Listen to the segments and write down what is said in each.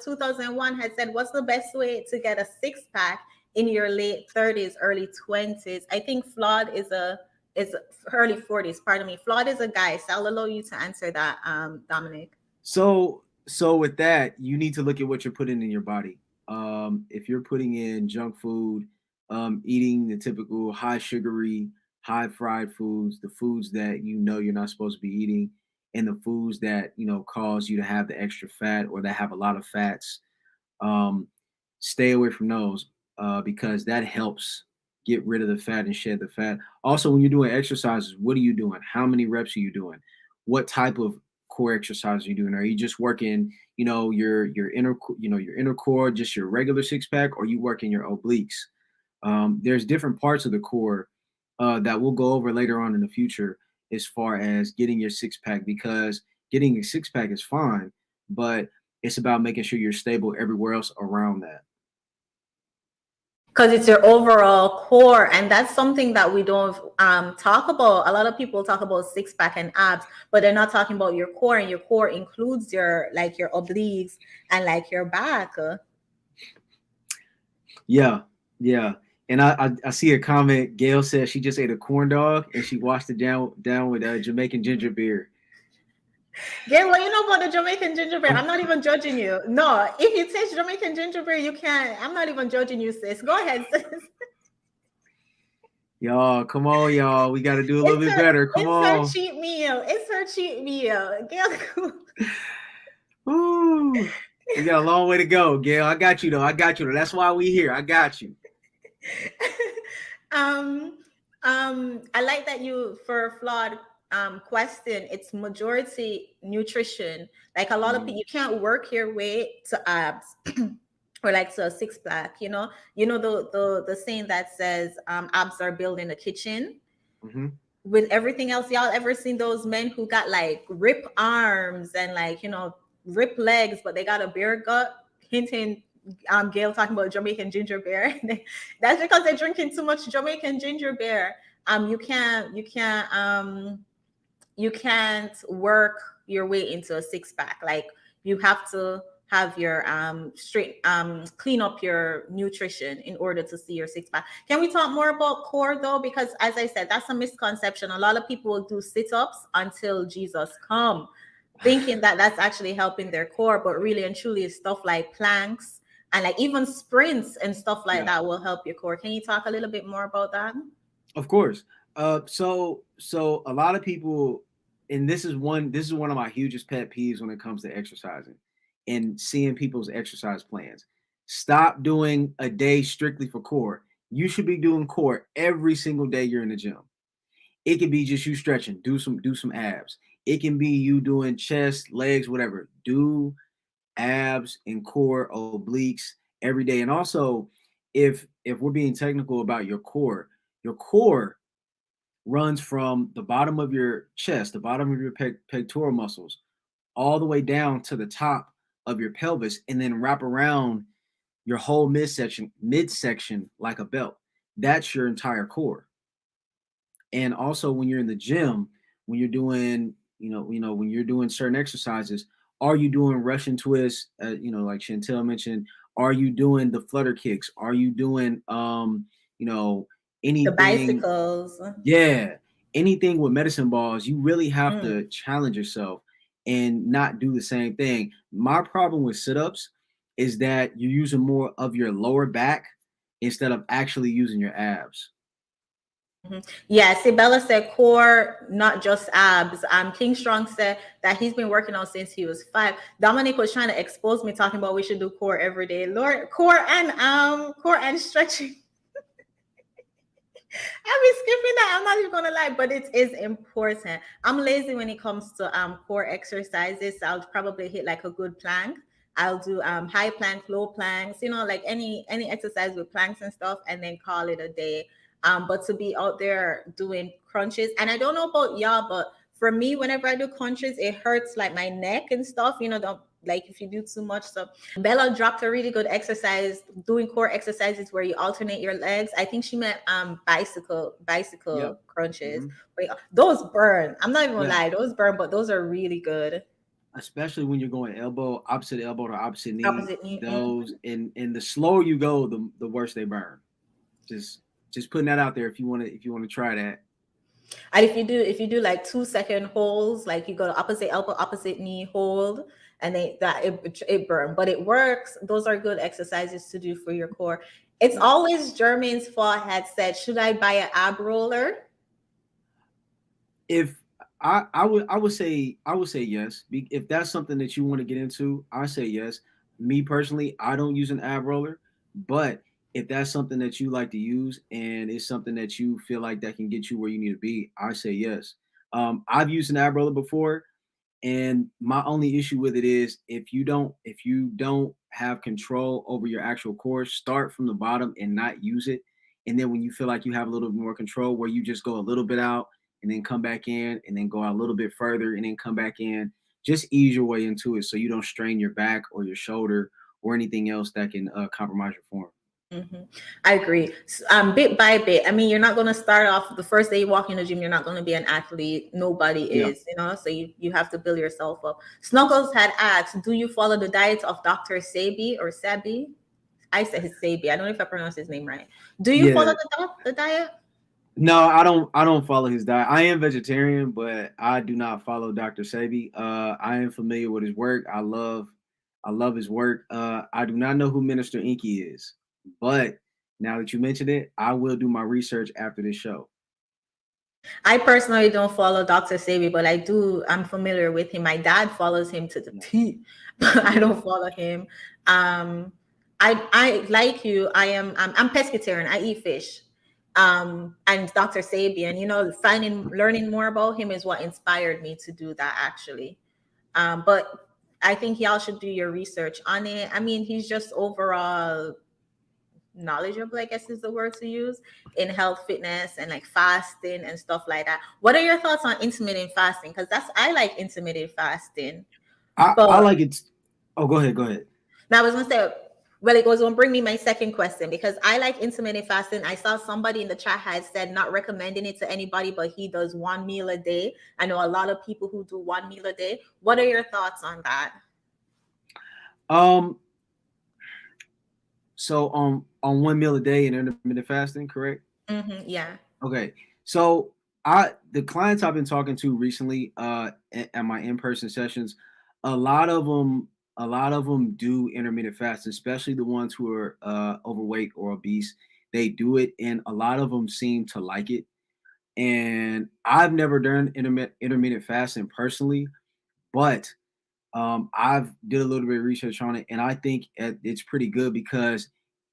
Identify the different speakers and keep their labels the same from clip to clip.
Speaker 1: 2001 had said, what's the best way to get a six pack in your late 30s, early 20s? I think flawed is early 40s, pardon me. Flawed is a guy. So I'll allow you to answer that, Dominic.
Speaker 2: So with that, you need to look at what you're putting in your body. If you're putting in junk food, eating the typical high sugary, high fried foods, the foods that you know you're not supposed to be eating, and the foods that cause you to have the extra fat or that have a lot of fats, um, stay away from those because that helps get rid of the fat and shed the fat. Also, when you're doing exercises, what are you doing? How many reps are you doing? What type of core exercise are you doing? Are you just working, your inner core, just your regular six pack, or you working your obliques? There's different parts of the core that we'll go over later on in the future as far as getting your six pack, because getting a six pack is fine, but it's about making sure you're stable everywhere else around that.
Speaker 1: Because it's your overall core, and that's something that we don't talk about. A lot of people talk about six pack and abs, but they're not talking about your core, and your core includes your obliques and like your back.
Speaker 2: Yeah, yeah. And I see a comment. Gail says she just ate a corn dog and she washed it down with Jamaican ginger beer.
Speaker 1: Gail, what you know about the Jamaican ginger beer? I'm not even judging you. No, if you taste Jamaican ginger beer, you can't. I'm not even judging you, sis. Go ahead, sis.
Speaker 2: Y'all, come on, y'all. We got to do a little bit better. Come on.
Speaker 1: It's her cheat meal. It's her cheat meal. Gail.
Speaker 2: Ooh, we got a long way to go, Gail. I got you though. That's why we here. I got you.
Speaker 1: I like that you, for flawed question, it's majority nutrition. Like a lot of people, you can't work your way to abs or like to a six pack. The saying that says abs are built in the kitchen.
Speaker 2: Mm-hmm.
Speaker 1: With everything else, y'all ever seen those men who got like rip arms and rip legs, but they got a beer gut? Hinting, Gail talking about Jamaican ginger beer. That's because they're drinking too much Jamaican ginger beer. You can't work your way into a six pack. Like you have to have your clean up your nutrition in order to see your six pack. Can we talk more about core though? Because as I said, that's a misconception. A lot of people will do sit-ups until Jesus come, thinking that that's actually helping their core, but really and truly it's stuff like planks and like even sprints and stuff like that will help your core. Can you talk a little bit more about that?
Speaker 2: Of course. So a lot of people, and this is one of my hugest pet peeves when it comes to exercising and seeing people's exercise plans. Stop doing a day strictly for core. You should be doing core every single day you're in the gym. It can be just you stretching, do some abs. It can be you doing chest, legs, whatever. Do abs and core, obliques every day. And also, if we're being technical about your core runs from the bottom of your chest, the bottom of your pectoral muscles, all the way down to the top of your pelvis, and then wrap around your whole midsection like a belt. That's your entire core. And also, when you're in the gym, when you're doing, when you're doing certain exercises, are you doing Russian twists? Like Chantel mentioned, are you doing the flutter kicks? Are you doing, anything?
Speaker 1: The bicycles.
Speaker 2: Yeah, anything with medicine balls. You really have to challenge yourself and not do the same thing. My problem with sit-ups is that you're using more of your lower back instead of actually using your abs.
Speaker 1: Yeah, Sibella said core, not just abs. King Strong said that he's been working on since he was 5. Dominic was trying to expose me, talking about we should do core every day. Lord, core and stretching. I'll be skipping that. I'm not even gonna lie, but it is important. I'm lazy when it comes to core exercises. So I'll probably hit like a good plank. I'll do high plank, low planks, like any exercise with planks and stuff, and then call it a day. But to be out there doing crunches, and I don't know about y'all, but for me, whenever I do crunches, it hurts like my neck and stuff. Don't like if you do too much. So Bella dropped a really good exercise, doing core exercises where you alternate your legs. I think she meant bicycle crunches.
Speaker 2: Mm-hmm.
Speaker 1: Those burn. I'm not even gonna lie, those burn, but those are really good.
Speaker 2: especially when you're going opposite elbow to opposite knee.
Speaker 1: Opposite knee.
Speaker 2: Those and the slower you go, the worse they burn. Just just putting that out there if you want to try that.
Speaker 1: And if you do like 2 second holds, like you go to opposite elbow, opposite knee, hold, and it burn. But it works. Those are good exercises to do for your core. It's
Speaker 2: Yeah.
Speaker 1: always Jermaine's fault had said, should I buy an ab roller?
Speaker 2: If I would say yes. If that's something that you want to get into, I say yes. Me personally, I don't use an ab roller, but if that's something that you like to use and it's something that you feel like that can get you where you need to be, I say yes. I've used an ab roller before, and my only issue with it is if you don't have control over your actual core, start from the bottom and not use it. And then when you feel like you have a little bit more control, where you just go a little bit out and then come back in and then go out a little bit further and then come back in, just ease your way into it so you don't strain your back or your shoulder or anything else that can compromise your form.
Speaker 1: Hmm. I agree. Bit by bit. I mean, you're not going to start off the first day you walk in the gym. You're not going to be an athlete. Nobody
Speaker 2: Yeah.
Speaker 1: is, So you have to build yourself up. Snuggles had asked, do you follow the diet of Dr. Sabi or Sabi? I said his Sabi. I don't know if I pronounced his name right. Do you follow
Speaker 2: Yeah.
Speaker 1: the diet?
Speaker 2: No, I don't follow his diet. I am vegetarian, but I do not follow Dr. Sebi. I am familiar with his work. I love his work. I do not know who Minister Inky is, but now that you mentioned it, I will do my research after this show.
Speaker 1: I personally don't follow Dr. Sabi, but I'm familiar with him. My dad follows him to the
Speaker 2: Yeah.
Speaker 1: T, but I
Speaker 2: Yeah.
Speaker 1: don't follow him. Um, I like you. I'm pescatarian. I eat fish. And Dr. Sabi, and learning more about him is what inspired me to do that actually. But I think y'all should do your research on it. I mean, he's just overall knowledgeable, I guess is the word to use, in health, fitness, and like fasting and stuff like that. What are your thoughts on intermittent fasting? Because I like intermittent fasting.
Speaker 2: I
Speaker 1: But
Speaker 2: like it. Oh, go ahead. Go ahead.
Speaker 1: now I was gonna say, well, it was gonna bring me my second question because I like intermittent fasting. I saw somebody in the chat had said not recommending it to anybody, but he does one meal a day. I know a lot of people who do one meal a day. What are your thoughts on that?
Speaker 2: Um. So on one meal a day and intermittent fasting, correct?
Speaker 1: Yeah.
Speaker 2: Okay. So the clients I've been talking to recently at my in-person sessions, a lot of them do intermittent fasting, especially the ones who are overweight or obese. They do it and a lot of them seem to like it. And I've never done intermittent fasting personally, but I've did a little bit of research on it, and I think it's pretty good because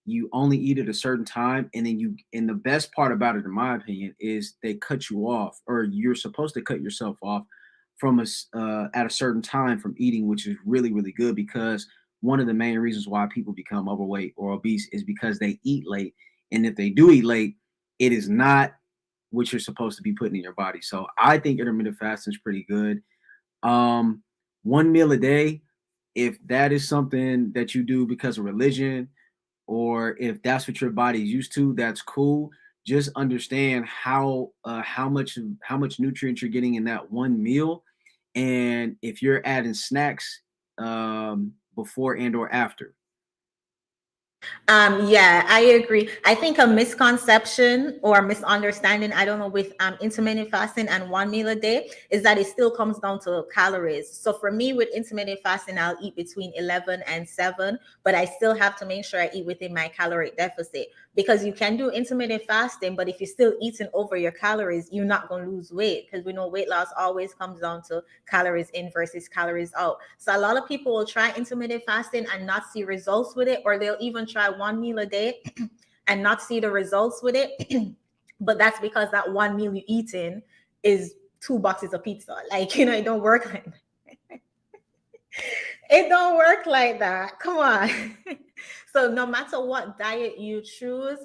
Speaker 2: you only eat at a certain time, and then and the best part about it, in my opinion, is they cut you off, or you're supposed to cut yourself off from at a certain time from eating, which is really really good because one of the main reasons why people become overweight or obese is because they eat late, and if they do eat late, it is not what you're supposed to be putting in your body. So I think intermittent fasting is pretty good. Um, one meal a day, if that is something that you do because of religion or if that's what your body's used to, that's cool. Just understand how much nutrients you're getting in that one meal, and if you're adding snacks before and or after.
Speaker 1: Yeah, I agree. I think a misconception or misunderstanding, I don't know, with intermittent fasting and one meal a day is that it still comes down to calories. So for me, with intermittent fasting, I'll eat between 11 and 7, but I still have to make sure I eat within my calorie deficit because you can do intermittent fasting, but if you're still eating over your calories, you're not going to lose weight because we know weight loss always comes down to calories in versus calories out. So a lot of people will try intermittent fasting and not see results with it, or they'll even try one meal a day and not see the results with it. But that's because that one meal you eating is 2 boxes of pizza. Like, it don't work like that. It don't work like that. Come on. So no matter what diet you choose,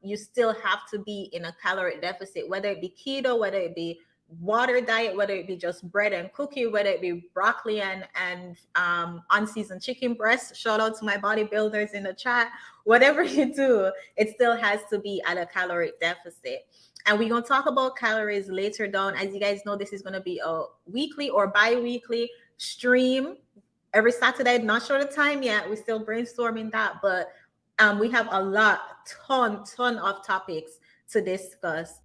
Speaker 1: you still have to be in a calorie deficit, whether it be keto, whether it be water diet, whether it be just bread and cookie, whether it be broccoli and unseasoned chicken breast. Shout out to my bodybuilders in the chat. Whatever you do, it still has to be at a calorie deficit. And we're going to talk about calories later down. As you guys know, this is going to be a weekly or bi-weekly stream every Saturday. Not sure the time yet. We're still brainstorming that, but we have a ton of topics to discuss.